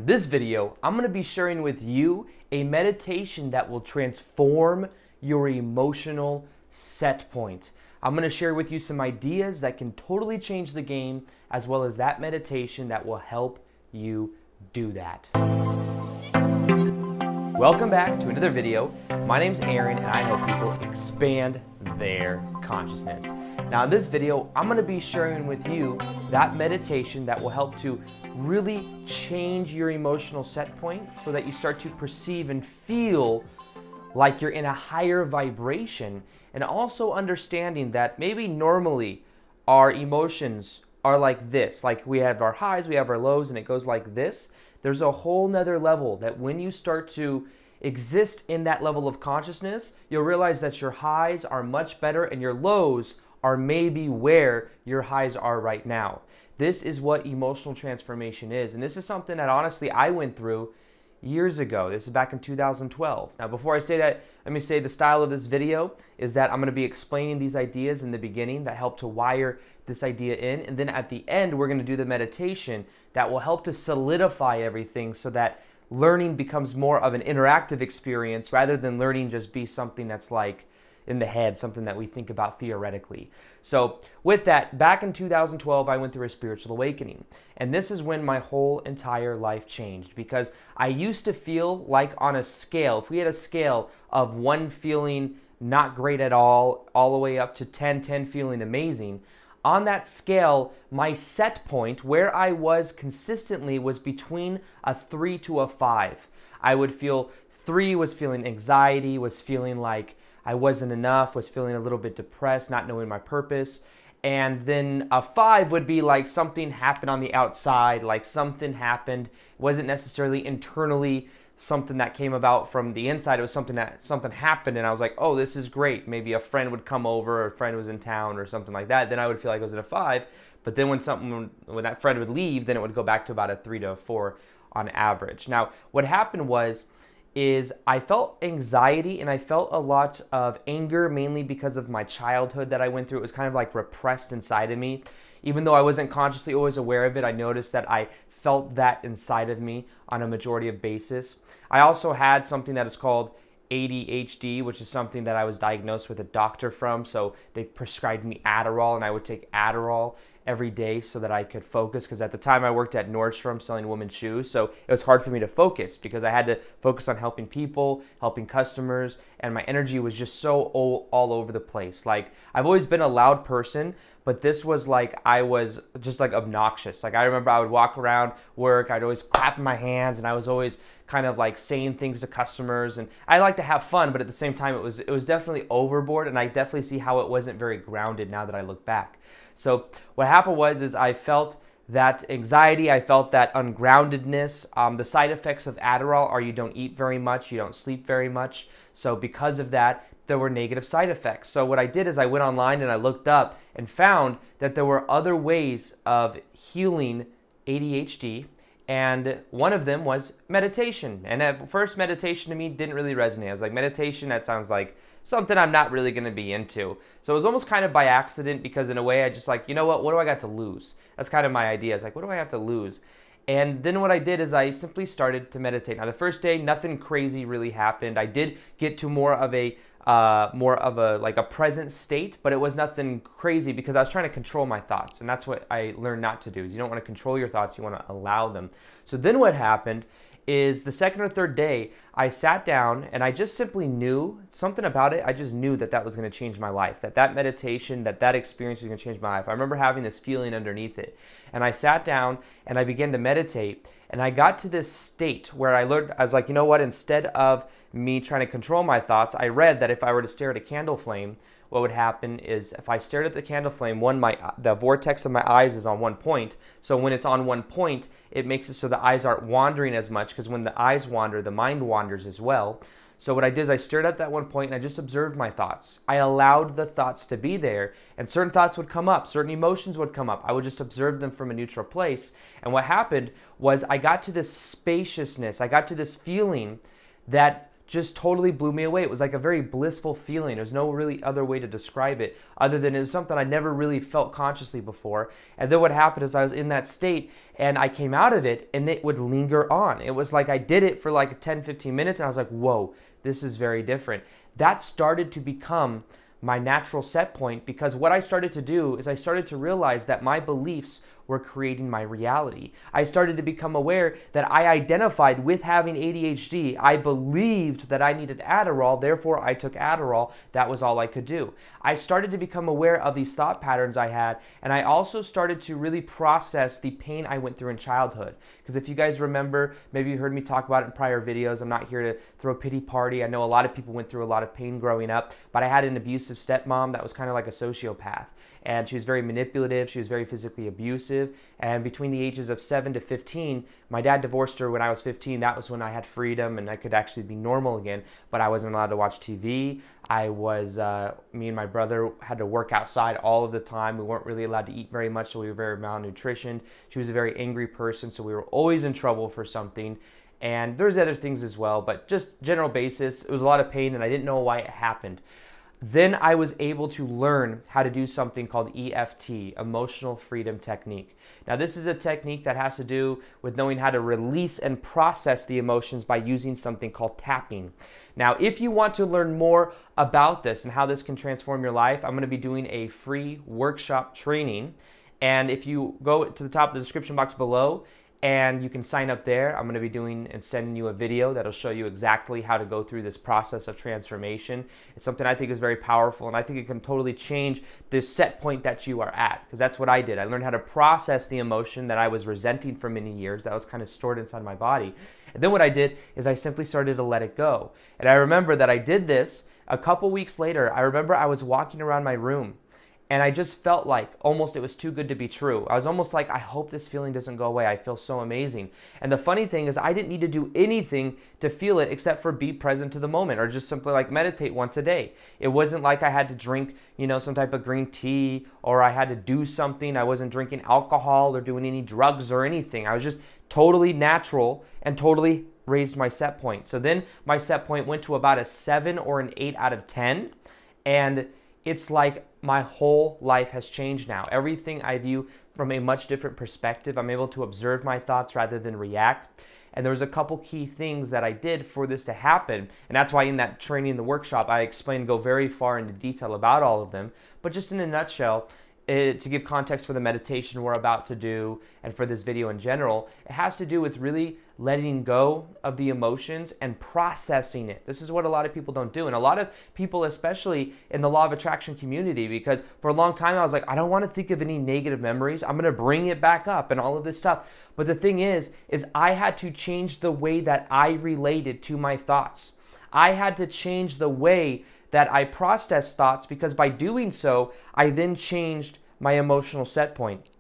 this video, I'm going to be sharing with you a meditation that will transform your emotional set point. I'm going to share with you some ideas that can totally change the game, as well as that meditation that will help you do that. Welcome back to another video. My name's Aaron and I help people expand their consciousness. Now in this video, I'm going to be sharing with you that meditation that will help to really change your emotional set point so that you start to perceive and feel like you're in a higher vibration, and also understanding that maybe normally our emotions are like this, like we have our highs, we have our lows, and it goes like this. There's a whole nother level that when you start to exist in that level of consciousness, you'll realize that your highs are much better and your lows are maybe where your highs are right now. This is what emotional transformation is, and this is something that honestly I went through years ago. This is back in 2012. Now before I say that, let me say the style of this video is that I'm going to be explaining these ideas in the beginning that help to wire this idea in, and then at the end we're going to do the meditation that will help to solidify everything so that learning becomes more of an interactive experience rather than learning just be something that's like in the head, something that we think about theoretically. So with that, back in 2012, I went through a spiritual awakening. And this is when my whole entire life changed, because I used to feel like on a scale, if we had a scale of 1 feeling not great at all the way up to 10 feeling amazing, on that scale, my set point, where I was consistently, was between a 3 to a 5. I would feel 3 was feeling anxiety, was feeling like I wasn't enough, was feeling a little bit depressed, not knowing my purpose. And then a 5 would be like something happened on the outside, like something happened. It wasn't necessarily internally something that came about from the inside. It was something happened and I was like, oh, this is great. Maybe a friend would come over, or a friend was in town or something like that. Then I would feel like I was at a 5. But then when that friend would leave, then it would go back to about a 3 to a 4 on average. Now, what happened is I felt anxiety and I felt a lot of anger, mainly because of my childhood that I went through. It was kind of like repressed inside of me. Even though I wasn't consciously always aware of it, I noticed that I felt that inside of me on a majority of basis. I also had something that is called ADHD, which is something that I was diagnosed with a doctor from. So they prescribed me Adderall, and I would take Adderall every day so that I could focus, because at the time I worked at Nordstrom selling women's shoes, so it was hard for me to focus because I had to focus on helping people, helping customers, and my energy was just so all over the place. Like, I've always been a loud person, but this was like I was just like obnoxious. Like, I remember I would walk around work, I'd always clap my hands, and I was always kind of like saying things to customers, and I like to have fun, but at the same time it was definitely overboard, and I definitely see how it wasn't very grounded now that I look back. So what happened is I felt that anxiety, I felt that ungroundedness. The side effects of Adderall are you don't eat very much, you don't sleep very much. So because of that, there were negative side effects. So what I did is I went online and I looked up and found that there were other ways of healing ADHD. And one of them was meditation. And at first, meditation to me didn't really resonate. I was like, meditation, that sounds like something I'm not really going to be into. So it was almost kind of by accident, because in a way I just like, you know what do I got to lose? That's kind of my idea. It's like, what do I have to lose? And then what I did is I simply started to meditate. Now the first day, nothing crazy really happened. I did get to more of a like a present state, but it was nothing crazy because I was trying to control my thoughts, and that's what I learned not to do. Is you don't want to control your thoughts, you want to allow them. So then what happened is the second or third day, I sat down and I just simply knew something about it. I just knew that that was going to change my life, that meditation, that experience was going to change my life. I remember having this feeling underneath it. And I sat down and I began to meditate, and I got to this state where I was like, you know what, instead of me trying to control my thoughts, I read that if I were to stare at a candle flame, what would happen is if I stared at the candle flame, the vortex of my eyes is on one point. So when it's on one point, it makes it so the eyes aren't wandering as much, because when the eyes wander, the mind wanders as well. So what I did is I stared at that one point and I just observed my thoughts. I allowed the thoughts to be there, and certain thoughts would come up, certain emotions would come up. I would just observe them from a neutral place. And what happened was I got to this spaciousness, I got to this feeling that just totally blew me away. It was like a very blissful feeling. There's no really other way to describe it other than it was something I never really felt consciously before. And then what happened is I was in that state and I came out of it and it would linger on. It was like I did it for like 10, 15 minutes and I was like, whoa, this is very different. That started to become my natural set point, because what I started to do is I started to realize that my beliefs were creating my reality. I started to become aware that I identified with having ADHD. I believed that I needed Adderall, therefore I took Adderall. That was all I could do. I started to become aware of these thought patterns I had, and I also started to really process the pain I went through in childhood. Because if you guys remember, maybe you heard me talk about it in prior videos, I'm not here to throw a pity party. I know a lot of people went through a lot of pain growing up, but I had an abusive stepmom that was kind of like a sociopath. And she was very manipulative, she was very physically abusive, and between the ages of 7 to 15, my dad divorced her when I was 15. That was when I had freedom and I could actually be normal again, but I wasn't allowed to watch TV. Me and my brother had to work outside all of the time. We weren't really allowed to eat very much, so we were very malnutritioned. She was a very angry person, so we were always in trouble for something. And there's other things as well, but just general basis, it was a lot of pain and I didn't know why it happened. Then I was able to learn how to do something called EFT, Emotional Freedom Technique. Now this is a technique that has to do with knowing how to release and process the emotions by using something called tapping. Now if you want to learn more about this and how this can transform your life, I'm going to be doing a free workshop training. And if you go to the top of the description box below, and you can sign up there. I'm going to be doing and sending you a video that'll show you exactly how to go through this process of transformation. It's something I think is very powerful, and I think it can totally change the set point that you are at, because that's what I did. I learned how to process the emotion that I was resenting for many years that was kind of stored inside my body. And then what I did is I simply started to let it go. And I remember that I did this a couple weeks later. I remember I was walking around my room, and I just felt like almost it was too good to be true. I was almost like, I hope this feeling doesn't go away. I feel so amazing. And the funny thing is I didn't need to do anything to feel it except for be present to the moment, or just simply like meditate once a day. It wasn't like I had to drink, some type of green tea, or I had to do something. I wasn't drinking alcohol or doing any drugs or anything. I was just totally natural and totally raised my set point. So then my set point went to about a 7 or an 8 out of 10. And it's like my whole life has changed now. Everything I view from a much different perspective. I'm able to observe my thoughts rather than react. And there was a couple key things that I did for this to happen. And that's why in that training in the workshop, I explain, go very far into detail about all of them. But just in a nutshell, to give context for the meditation we're about to do and for this video in general, it has to do with really letting go of the emotions and processing it. This is what a lot of people don't do. And a lot of people, especially in the law of attraction community, because for a long time I was like, I don't want to think of any negative memories. I'm going to bring it back up and all of this stuff. But the thing is I had to change the way that I related to my thoughts. I had to change the way that I processed thoughts, because by doing so, I then changed my emotional set point.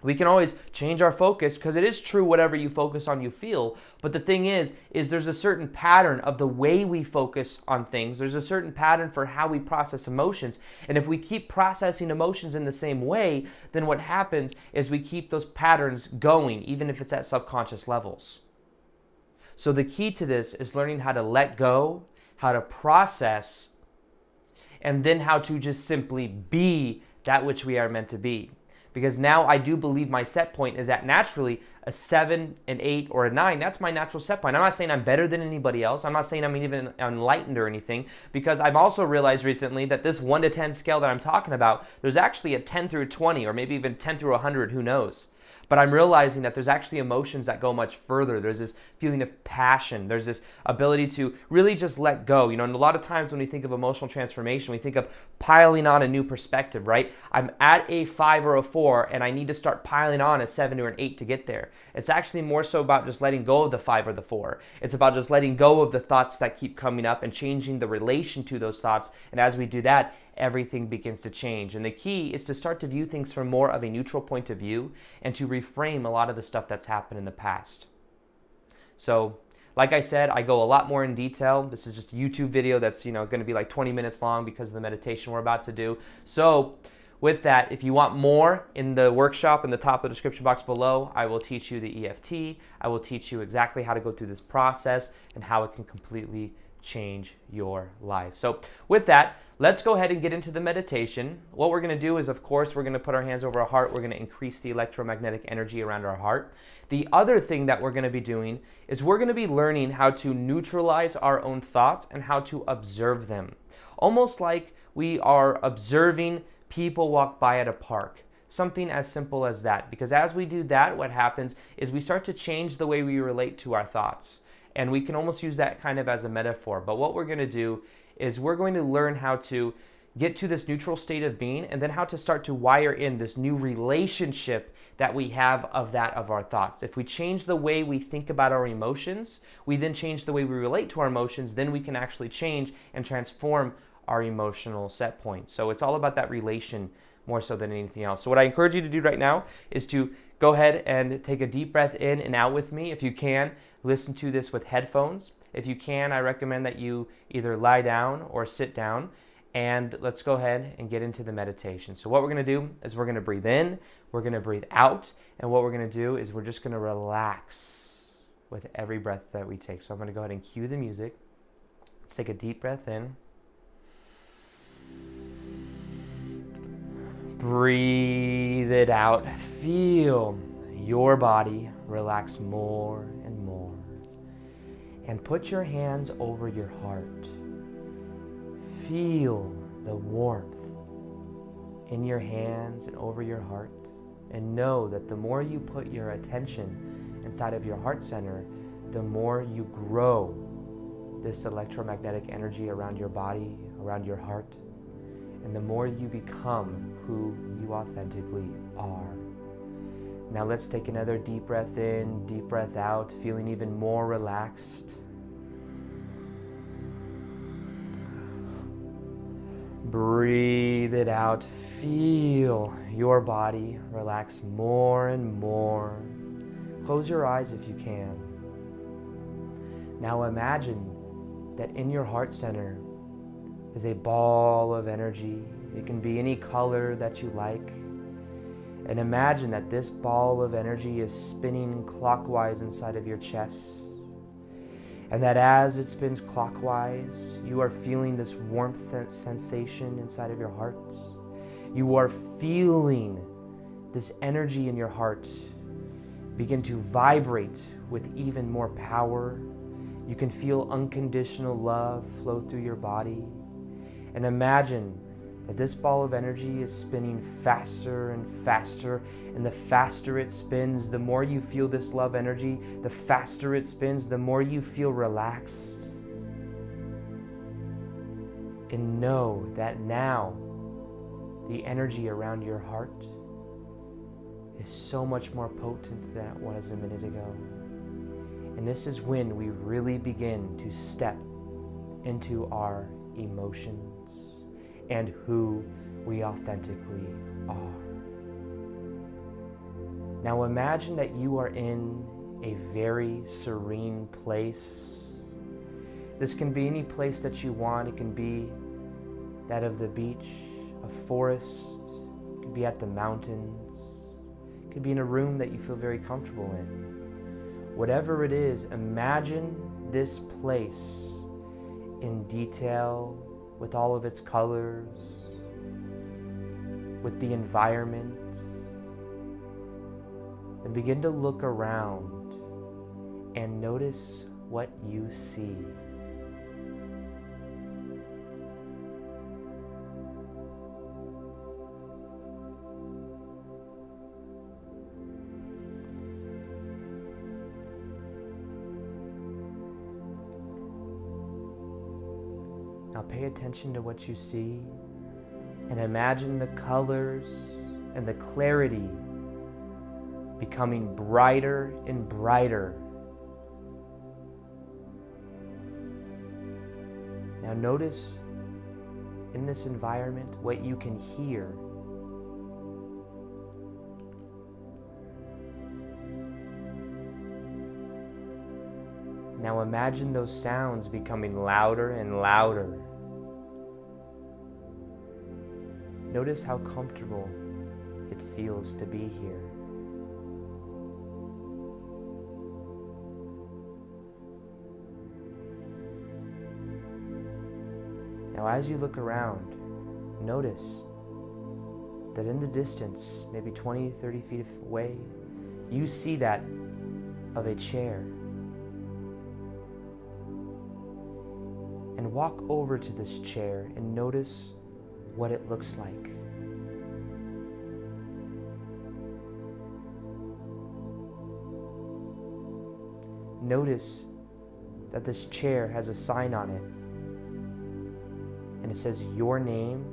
We can always change our focus, because it is true whatever you focus on you feel, but the thing is there's a certain pattern of the way we focus on things. There's a certain pattern for how we process emotions, and if we keep processing emotions in the same way, then what happens is we keep those patterns going, even if it's at subconscious levels. So the key to this is learning how to let go, how to process, and then how to just simply be that which we are meant to be. Because now I do believe my set point is at naturally a 7, an 8, or a 9. That's my natural set point. I'm not saying I'm better than anybody else. I'm not saying I'm even enlightened or anything, because I've also realized recently that this 1 to 10 scale that I'm talking about, there's actually a 10 through 20, or maybe even 10 through 100, who knows. But I'm realizing that there's actually emotions that go much further. There's this feeling of passion. There's this ability to really just let go. And a lot of times when we think of emotional transformation, we think of piling on a new perspective, right? I'm at a 5 or a 4, and I need to start piling on a 7 or an 8 to get there. It's actually more so about just letting go of the 5 or the 4. It's about just letting go of the thoughts that keep coming up and changing the relation to those thoughts. And as we do that, everything begins to change. And the key is to start to view things from more of a neutral point of view and to reframe a lot of the stuff that's happened in the past. So, like I said, I go a lot more in detail. This is just a YouTube video that's, going to be like 20 minutes long because of the meditation we're about to do. So, with that, if you want more in the workshop in the top of the description box below, I will teach you the EFT. I will teach you exactly how to go through this process and how it can completely change your life. So with that, let's go ahead and get into the meditation. What we're going to do is, of course, we're going to put our hands over our heart. We're going to increase the electromagnetic energy around our heart. The other thing that we're going to be doing is we're going to be learning how to neutralize our own thoughts and how to observe them. Almost like we are observing people walk by at a park. Something as simple as that. Because as we do that, what happens is we start to change the way we relate to our thoughts. And we can almost use that kind of as a metaphor. But what we're going to do is we're going to learn how to get to this neutral state of being, and then how to start to wire in this new relationship that we have of that of our thoughts. If we change the way we think about our emotions, we then change the way we relate to our emotions, then we can actually change and transform our emotional set point. So it's all about that relation more so than anything else. So what I encourage you to do right now is to go ahead and take a deep breath in and out with me. If you can, listen to this with headphones. If you can, I recommend that you either lie down or sit down, and let's go ahead and get into the meditation. So what we're going to do is we're going to breathe in, we're going to breathe out, and what we're going to do is we're just going to relax with every breath that we take. So I'm going to go ahead and cue the music. Let's take a deep breath in. Breathe it out. Feel your body relax more and more. And put your hands over your heart. Feel the warmth in your hands and over your heart. And know that the more you put your attention inside of your heart center, the more you grow this electromagnetic energy around your body, around your heart, and the more you become who you authentically are. Now let's take another deep breath in, deep breath out, feeling even more relaxed. Breathe it out. Feel your body relax more and more. Close your eyes if you can. Now imagine that in your heart center is a ball of energy. It can be any color that you like. And imagine that this ball of energy is spinning clockwise inside of your chest. And that as it spins clockwise, you are feeling this warmth sensation inside of your heart. You are feeling this energy in your heart begin to vibrate with even more power. You can feel unconditional love flow through your body. And imagine that this ball of energy is spinning faster and faster, and the faster it spins, the more you feel this love energy, the faster it spins, the more you feel relaxed. And know that now the energy around your heart is so much more potent than it was a minute ago. And this is when we really begin to step into our emotions and who we authentically are. Now imagine that you are in a very serene place. This can be any place that you want. It can be that of the beach, a forest, it could be at the mountains, it could be in a room that you feel very comfortable in. Whatever it is, imagine this place in detail, with all of its colors, with the environment, and begin to look around and notice what you see. Now pay attention to what you see and imagine the colors and the clarity becoming brighter and brighter. Now notice in this environment what you can hear. Now imagine those sounds becoming louder and louder. Notice how comfortable it feels to be here. Now as you look around, notice that in the distance, maybe 20, 30 feet away, you see that of a chair. And walk over to this chair and notice what it looks like. Notice that this chair has a sign on it, and it says your name,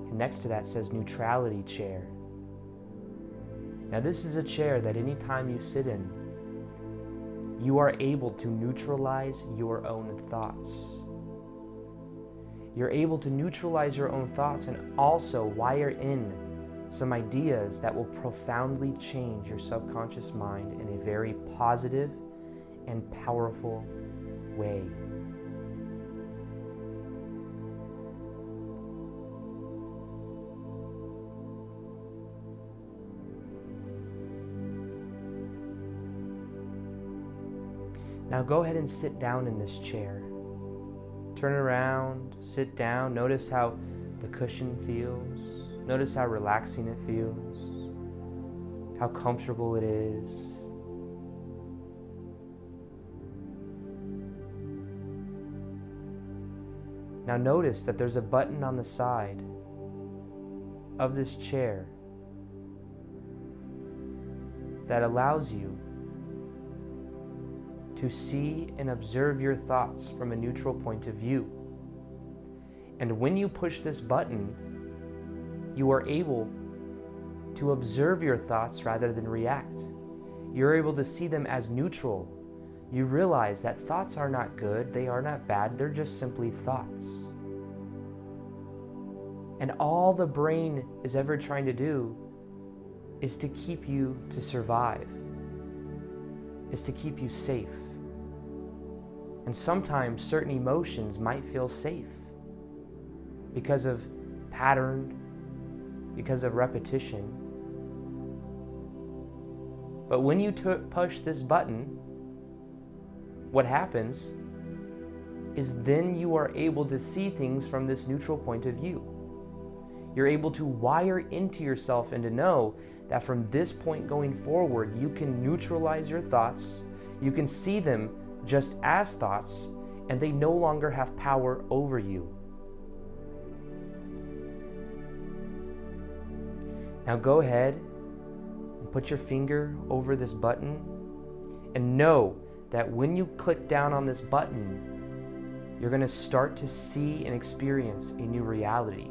and next to that says neutrality chair. Now this is a chair that anytime you sit in, you are able to neutralize your own thoughts. You're able to neutralize your own thoughts and also wire in some ideas that will profoundly change your subconscious mind in a very positive and powerful way. Now go ahead and sit down in this chair. Turn around, sit down, notice how the cushion feels. Notice how relaxing it feels, how comfortable it is. Now notice that there's a button on the side of this chair that allows you to see and observe your thoughts from a neutral point of view. And when you push this button, you are able to observe your thoughts rather than react. You're able to see them as neutral. You realize that thoughts are not good, they are not bad, they're just simply thoughts. And all the brain is ever trying to do is to keep you to survive, is to keep you safe. And sometimes certain emotions might feel safe because of pattern, because of repetition. But when you push this button, what happens is then you are able to see things from this neutral point of view. You're able to wire into yourself and to know that from this point going forward, you can neutralize your thoughts, you can see them just as thoughts, and they no longer have power over you. Now go ahead and put your finger over this button and know that when you click down on this button, you're going to start to see and experience a new reality.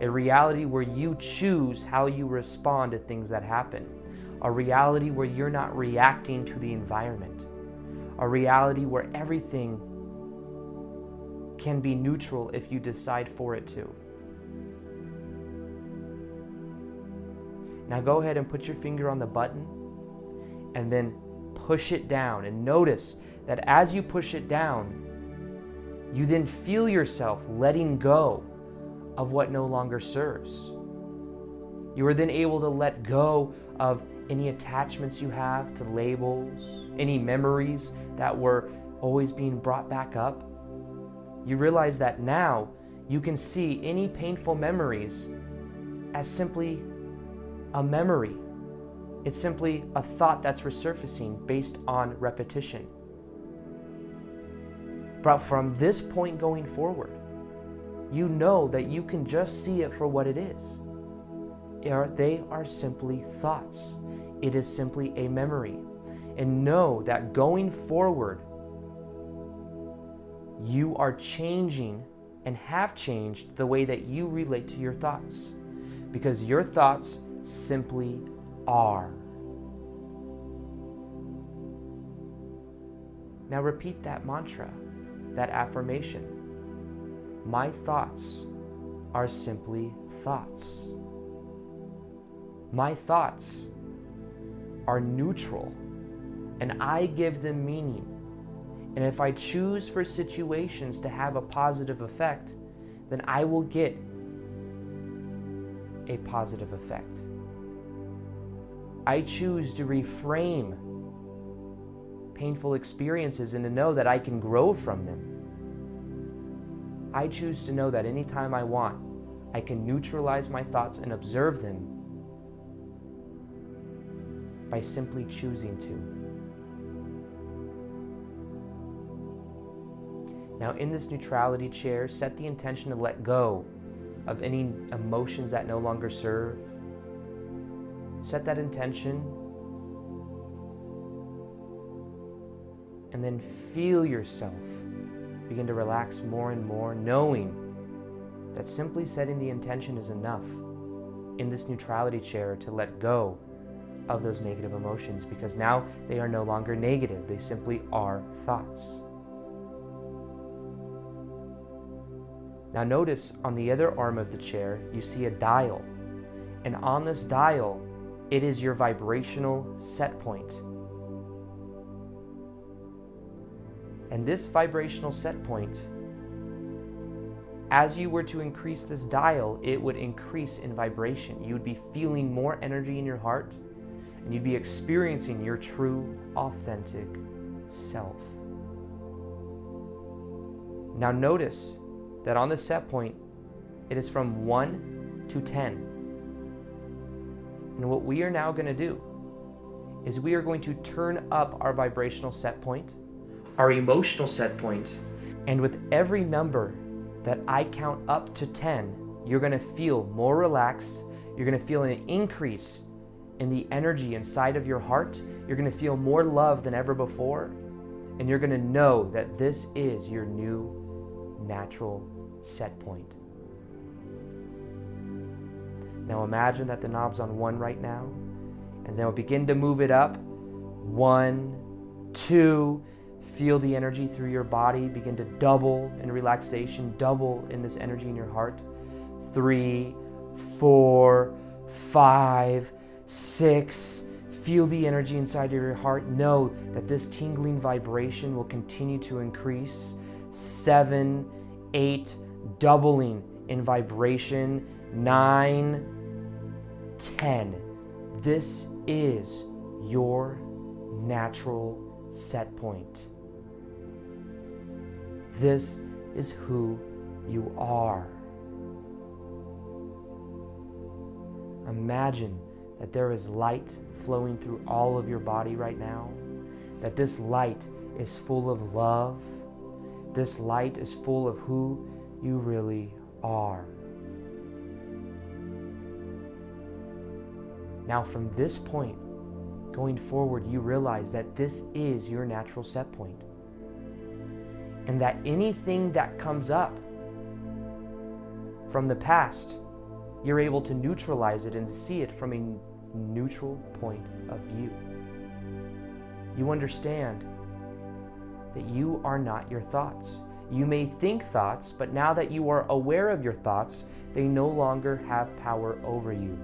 A reality where you choose how you respond to things that happen. A reality where you're not reacting to the environment. A reality where everything can be neutral if you decide for it to. Now go ahead and put your finger on the button and then push it down. And notice that as you push it down, you then feel yourself letting go of what no longer serves. You are then able to let go of any attachments you have to labels, any memories that were always being brought back up. You realize that now you can see any painful memories as simply a memory. It's simply a thought that's resurfacing based on repetition. But from this point going forward, you know that you can just see it for what it is. They are simply thoughts. It is simply a memory. And know that going forward, you are changing and have changed the way that you relate to your thoughts. Because your thoughts simply are. Now repeat that mantra, that affirmation. My thoughts are simply thoughts. My thoughts are neutral, and I give them meaning. And if I choose for situations to have a positive effect, then I will get a positive effect. I choose to reframe painful experiences and to know that I can grow from them. I choose to know that anytime I want, I can neutralize my thoughts and observe them by simply choosing to. Now in this neutrality chair, set the intention to let go of any emotions that no longer serve. Set that intention and then feel yourself begin to relax more and more, knowing that simply setting the intention is enough in this neutrality chair to let go of those negative emotions, because now they are no longer negative. They simply are thoughts. Now notice on the other arm of the chair, you see a dial. And on this dial, it is your vibrational set point. And this vibrational set point, as you were to increase this dial, it would increase in vibration. You would be feeling more energy in your heart, and you'd be experiencing your true, authentic self. Now notice that on the set point, it is from 1 to 10. And what we are now going to do is we are going to turn up our vibrational set point, our emotional set point, and with every number that I count up to 10, you're going to feel more relaxed. You're going to feel an increase in the energy inside of your heart. You're going to feel more love than ever before, and you're going to know that this is your new natural set point. Now imagine that the knob's on 1 right now, and then we'll begin to move it up. 1, 2, feel the energy through your body begin to double in relaxation, double in this energy in your heart. 3, 4, 5, 6, feel the energy inside of your heart. Know that this tingling vibration will continue to increase. 7, 8, doubling in vibration. 9, 10. This is your natural set point. This is who you are. Imagine that there is light flowing through all of your body right now, that this light is full of love. This light is full of who you really are. Now from this point going forward, you realize that this is your natural set point, and that anything that comes up from the past, you're able to neutralize it and see it from a neutral point of view. You understand that you are not your thoughts. You may think thoughts, but now that you are aware of your thoughts, they no longer have power over you.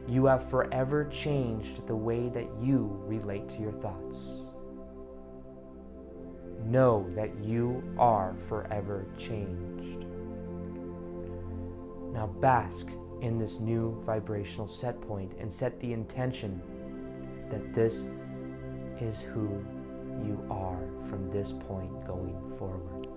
You have forever changed the way that you relate to your thoughts. Know that you are forever changed. Now bask in this new vibrational set point and set the intention that this is who you are from this point going forward.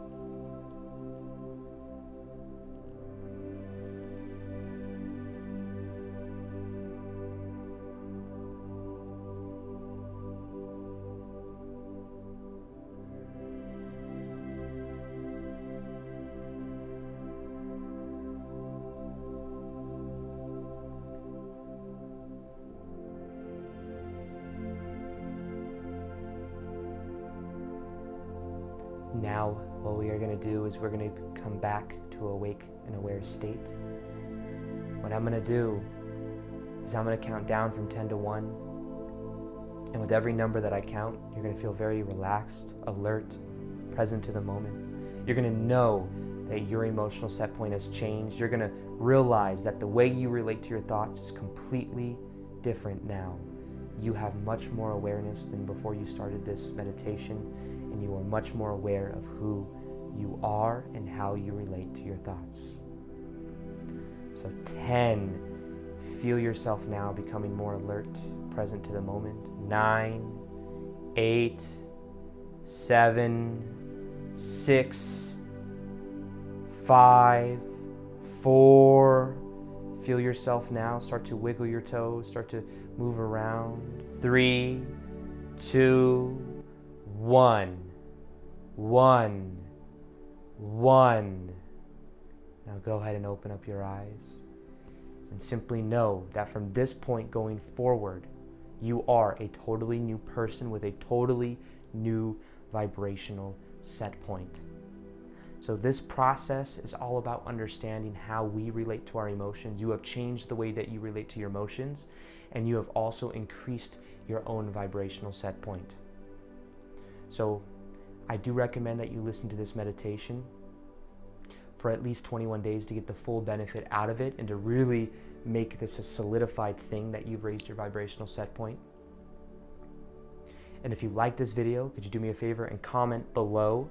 Now, what we are going to do is we're going to come back to awake and aware state. What I'm going to do is I'm going to count down from 10 to 1. And with every number that I count, you're going to feel very relaxed, alert, present to the moment. You're going to know that your emotional set point has changed. You're going to realize that the way you relate to your thoughts is completely different now. You have much more awareness than before you started this meditation, and you are much more aware of who you are and how you relate to your thoughts. So 10, feel yourself now becoming more alert, present to the moment. 9, 8, 7, 6, 5, 4. Feel yourself now. Start to wiggle your toes. Start to move around. 3, 2, 1. 1. 1. Now go ahead and open up your eyes. And simply know that from this point going forward, you are a totally new person with a totally new vibrational set point. So this process is all about understanding how we relate to our emotions. You have changed the way that you relate to your emotions, and you have also increased your own vibrational set point. So I do recommend that you listen to this meditation for at least 21 days to get the full benefit out of it and to really make this a solidified thing that you've raised your vibrational set point. And if you like this video, could you do me a favor and comment below?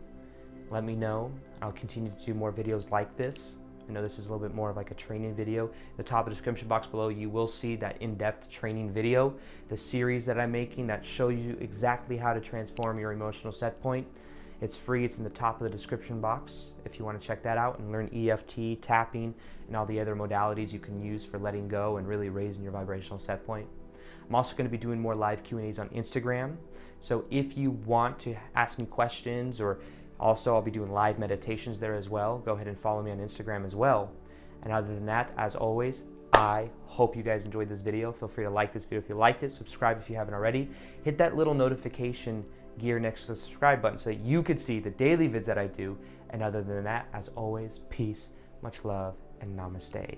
Let me know. I'll continue to do more videos like this. I know this is a little bit more of like a training video. At the top of the description box below, you will see that in-depth training video, the series that I'm making that shows you exactly how to transform your emotional set point. It's free. It's in the top of the description box if you want to check that out and learn EFT, tapping, and all the other modalities you can use for letting go and really raising your vibrational set point. I'm also going to be doing more live Q&As on Instagram. So if you want to ask me questions, or also I'll be doing live meditations there as well, go ahead and follow me on Instagram as well. And other than that, as always, I hope you guys enjoyed this video. Feel free to like this video if you liked it, subscribe if you haven't already, hit that little notification gear next to the subscribe button so that you could see the daily vids that I do. And other than that, as always, peace, much love, and namaste.